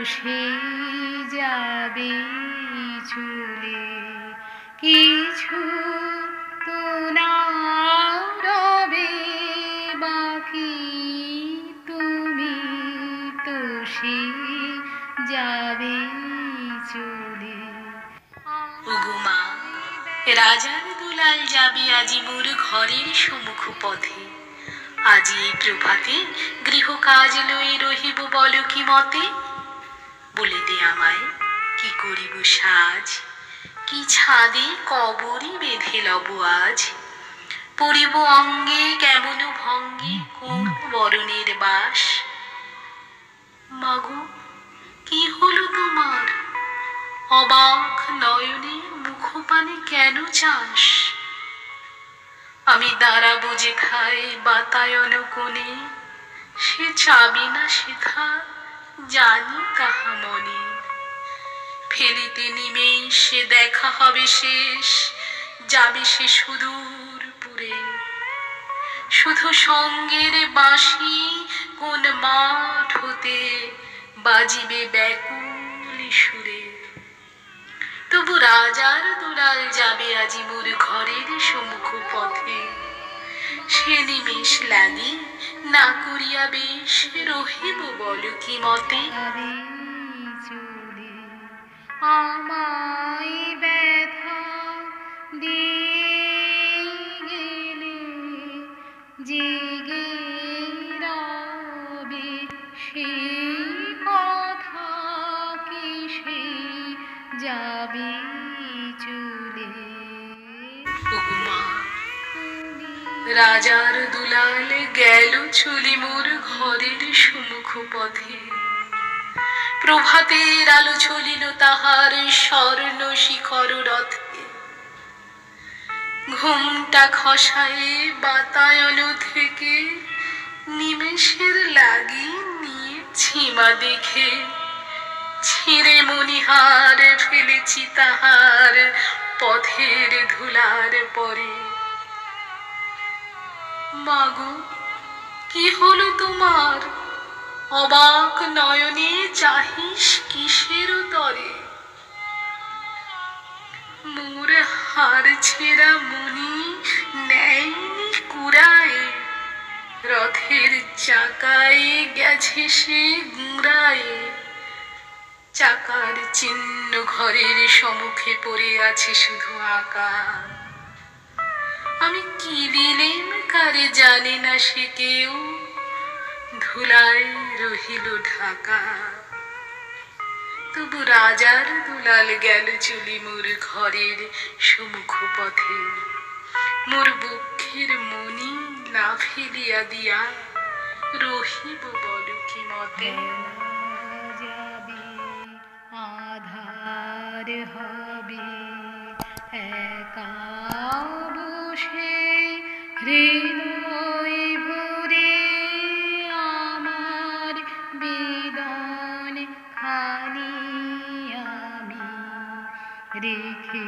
বসে যাবে চলে, কিছু তো না রবে বাকি, তুমি তো সে যাবে চলে। ওগো মা, রাজার দুলাল যাবে আজি মোর ঘরের সম্মুখ পথে, আজি এই প্রভাতে গৃহকাজ লই রহিব বল কি মতে। বলে দে আমায় কি করিব সাজ, কি ছাদে কবরই বেঁধে লব আজ, পরিব অঙ্গে কেমন ভঙ্গে কোন বরণের বাস। মাগো কি হলো তোমার, অবাক নয়নে মুখপানে কেন চাস? আমি দাঁড়াবো যেথায় বাতায়ন কোণে, সে চাবি না সেথা জানি কাহা মনে। ফেলিতে নিমেষে দেখা হবে শেষ, যাবে সে সুদূর পুরে, শুধু সঙ্গের বাঁশি কোন মাঠ হতে বাজিবে ব্যাকুল সুরে। তবু রাজার দুলাল যাবে আজি মোর ঘরের সম্মুখ পথে, সে নিমেষ লাগি না করিয়া বেশ রহিব বল কি মতে। চলে আমায় ব্যথা দিয়ে গেলে, জেগে রবে সেই কথা কি সে যাবে চলে। ওগো মা, রাজার দুলাল গেল চলি মোর ঘরের সম্মুখ পথে, প্রভাতের আলো চলিল তাহার স্বর্ণ শিখর রথে। ঘুমটা খসায়ে বাতায়ন থেকে নিমেষের লাগি নিয়ে ছিমা দেখে, ছিঁড়ে মণিহার ফেলেছি তাহার পথের ধুলার পরে। মাগো কি হলো তোমার, অবাক নয়নে চাহিস কিসের তরে? মোর হার ছেঁড়া মণি নেয়নি কুড়ায়, রথের চাকায় গেছে সে গুঁড়ায়। চাকার চিহ্ন ঘরের সম্মুখে পড়ে আছে শুধু আঁকা, আমি কি দিলেম কারে জানে না সে কেউ, ধুলায় রহিল ঢাকা। তবু রাজার দুলাল গেল চলি মোর ঘরের সম্মুখ পথে, মোর বক্ষের মণি না ফেলিয়া দিয়া রহিব বল কি মতে। যাবে আধার হবে একা বসে হৃদয় ভরে, আমার বেদন খানি আমি রেখে